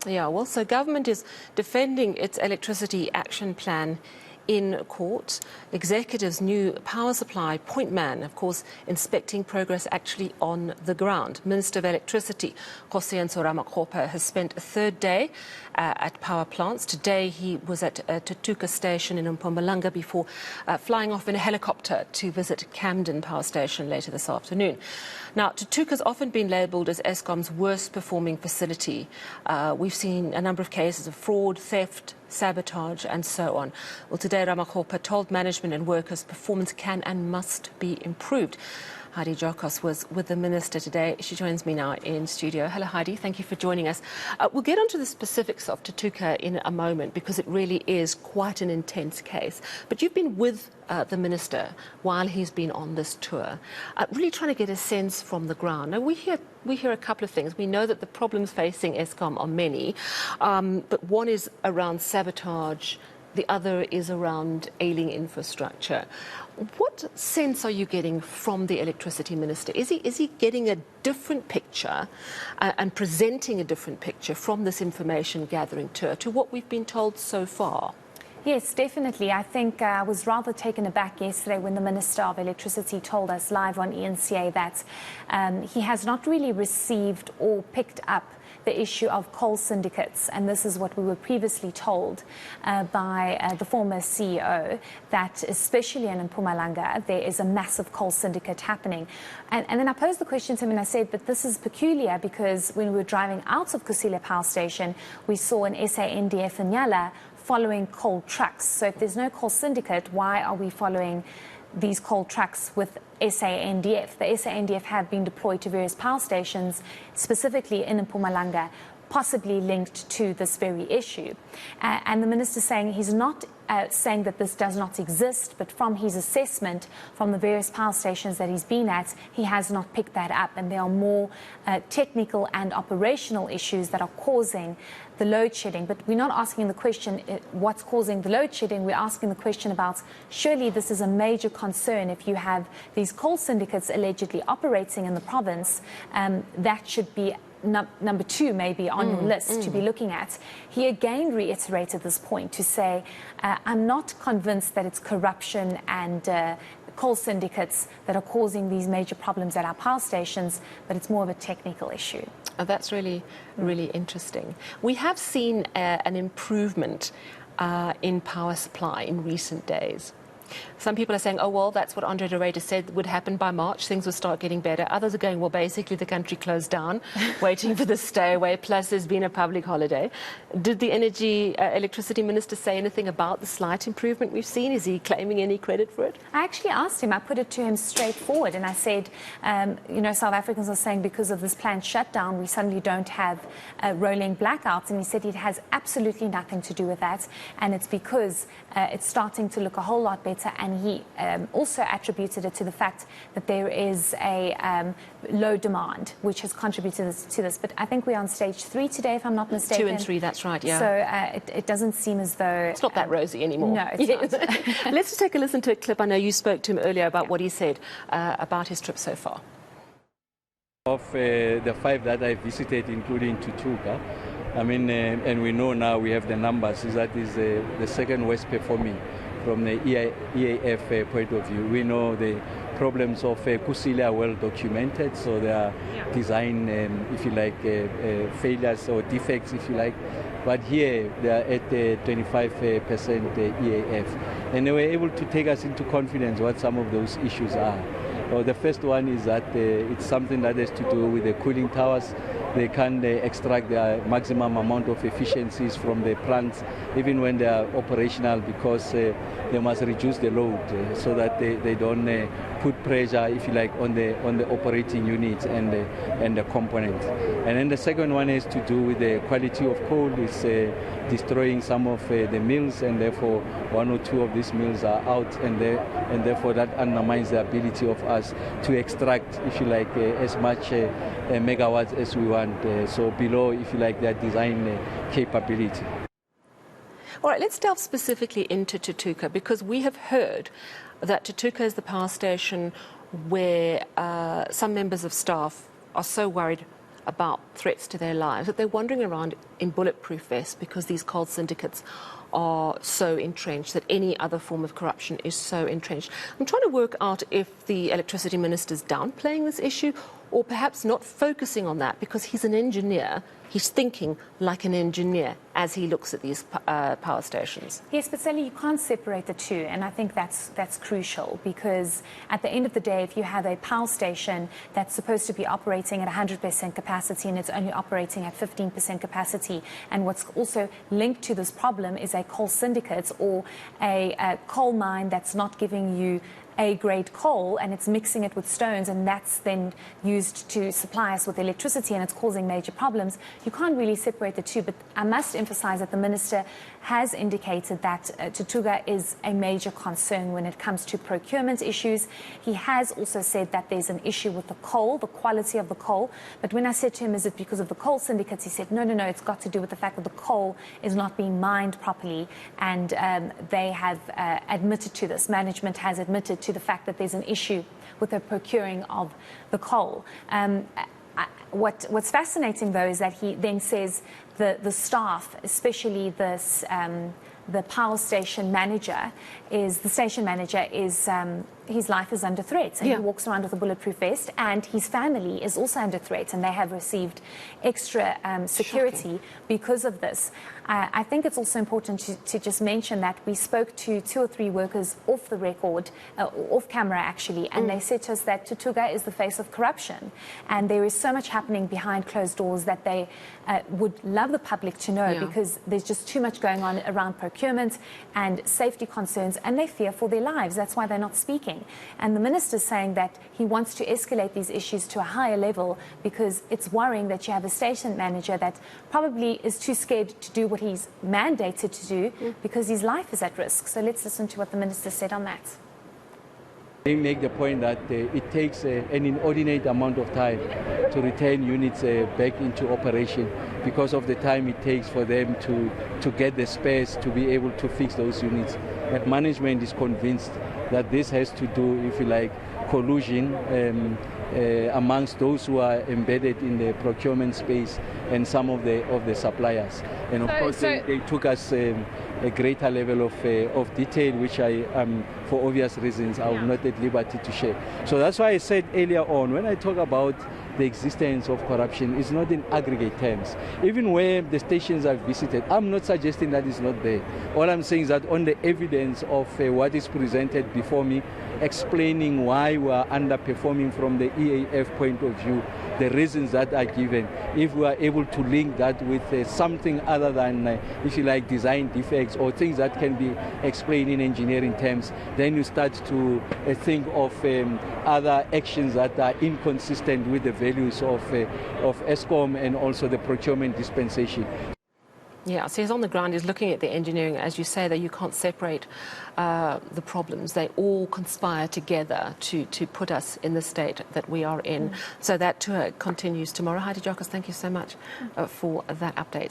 Yeah, well, so government is defending its electricity action plan in court. Executive's new power supply point man, of course, inspecting progress actually on the ground. Minister of Electricity Kgosientso Ramokgoka has spent a third day at power plants. Today he was at Tutuka Station in Mpumalanga before flying off in a helicopter to visit Camden Power Station later this afternoon. Now, Tutuka's often been labelled as Eskom's worst performing facility. We've seen a number of cases of fraud, theft, sabotage and so on. Well, today Ramokgoka told management and workers performance can and must be improved. Heidi Giokos was with the minister today. She joins me now in studio. Hello, Heidi. Thank you for joining us. We'll get onto the specifics of Tutuka in a moment because it really is quite an intense case. But you've been with the minister while he's been on this tour, really trying to get a sense from the ground. Now, we hear a couple of things. We know that the problems facing Eskom are many, but one is around sabotage. The other is around ailing infrastructure. What sense are you getting from the electricity minister? Is he getting a different picture and presenting a different picture from this information gathering tour to what we've been told so far? Yes, definitely. I think I was rather taken aback yesterday when the Minister of Electricity told us live on eNCA that he has not really received or picked up the issue of coal syndicates, and this is what we were previously told by the former CEO, that especially in Mpumalanga there is a massive coal syndicate happening. And then I posed the question to him and I said, but this is peculiar because when we were driving out of Kusile Power Station, we saw an SANDF in Nyala following coal trucks. So if there's no coal syndicate, why are we following these coal trucks with SANDF? The SANDF have been deployed to various power stations, specifically in Mpumalanga, possibly linked to this very issue. And the minister saying he's not saying that this does not exist, but from his assessment from the various power stations that he's been at, he has not picked that up, and there are more technical and operational issues that are causing the load shedding. But we're not asking the question what's causing the load shedding, we're asking the question about surely this is a major concern if you have these coal syndicates allegedly operating in the province. That should be number two maybe on your list to be looking at. He again reiterated this point to say, I'm not convinced that it's corruption and coal syndicates that are causing these major problems at our power stations, but it's more of a technical issue. Oh, that's really interesting. We have seen an improvement in power supply in recent days. Some people are saying, oh, well, that's what Andre de Ruyter said would happen by March. Things will start getting better. Others are going, well, basically the country closed down, waiting for the stay away. Plus, there's been a public holiday. Did the electricity minister say anything about the slight improvement we've seen? Is he claiming any credit for it? I actually asked him. I put it to him straightforward. And I said, you know, South Africans are saying because of this planned shutdown, we suddenly don't have rolling blackouts. And he said it has absolutely nothing to do with that. And it's because it's starting to look a whole lot better. And he also attributed it to the fact that there is a low demand, which has contributed to this. But I think we're on stage 3 today, if I'm not mistaken. 2 and 3, that's right, yeah. So it doesn't seem as though... It's not that rosy anymore. No, it's not. Let's just take a listen to a clip. I know you spoke to him earlier about what he said about his trip so far. Of the 5 that I visited, including Tutuka, I mean, and we know now we have the numbers, that is the second worst performing from the EAF point of view. We know the problems of Kusile are well documented, so there are design, if you like, failures or defects, if you like. But here they are at 25% EAF. And they were able to take us into confidence what some of those issues are. Well, the first one is that it's something that has to do with the cooling towers. They can't extract the maximum amount of efficiencies from the plants, even when they are operational, because they must reduce the load so that they don't put pressure, if you like, on the operating units and the components. And then the second one has to do with the quality of coal. It's destroying some of the mills, and therefore 1 or 2 of these mills are out, and therefore that undermines the ability of us to extract, if you like, as much megawatts as we want. So below, if you like, their design capability. All right, let's delve specifically into Tutuka, because we have heard that Tutuka is the power station where some members of staff are so worried about threats to their lives, that they're wandering around in bulletproof vests because these coal syndicates are so entrenched, that any other form of corruption is so entrenched. I'm trying to work out if the electricity minister's downplaying this issue or perhaps not focusing on that because he's an engineer. He's thinking like an engineer as he looks at these power stations. Yes, but Sally, you can't separate the two, and I think that's crucial, because at the end of the day, if you have a power station that's supposed to be operating at 100% capacity and it's only operating at 15% capacity, and what's also linked to this problem is a coal syndicate or a coal mine that's not giving you A-grade coal and it's mixing it with stones, and that's then used to supply us with electricity, and it's causing major problems. You can't really separate the two, but I must emphasize that the minister has indicated that Tutuka is a major concern when it comes to procurement issues. He has also said that there's an issue with the coal, the quality of the coal. But when I said to him, is it because of the coal syndicates, he said, no, it's got to do with the fact that the coal is not being mined properly, and they have admitted to this. Management has admitted to the fact that there's an issue with the procuring of the coal. What's fascinating, though, is that he then says the staff, especially this, the power station manager, his life is under threat, and he walks around with a bulletproof vest, and his family is also under threat, and they have received extra security because of this. I think it's also important to just mention that we spoke to 2 or 3 workers off the record, off camera actually, and they said to us that Tutuka is the face of corruption, and there is so much happening behind closed doors that they would love the public to know, because there's just too much going on around procurement and safety concerns, and they fear for their lives. That's why they're not speaking. And the minister's saying that he wants to escalate these issues to a higher level because it's worrying that you have a station manager that probably is too scared to do what he's mandated to do because his life is at risk. So let's listen to what the minister said on that. They make the point that it takes an inordinate amount of time to return units back into operation because of the time it takes for them to get the space to be able to fix those units. But management is convinced that this has to do, if you like, collusion amongst those who are embedded in the procurement space and some of the suppliers. And of course, they took us a greater level of detail, which I, for obvious reasons, I will not at liberty to share. So that's why I said earlier on, when I talk about the existence of corruption, it's not in aggregate terms. Even where the stations are visited, I'm not suggesting that it's not there. All I'm saying is that on the evidence of what is presented before me, explaining why we are underperforming from the EAF point of view, the reasons that are given, if we are able to link that with something other than, if you like, design defects or things that can be explained in engineering terms, then you start to think of other actions that are inconsistent with the values of ESCOM and also the procurement dispensation. Yeah, so he's on the ground, he's looking at the engineering. As you say, that you can't separate the problems. They all conspire together to put us in the state that we are in. So that tour continues tomorrow. Heidi Giokos, thank you so much for that update.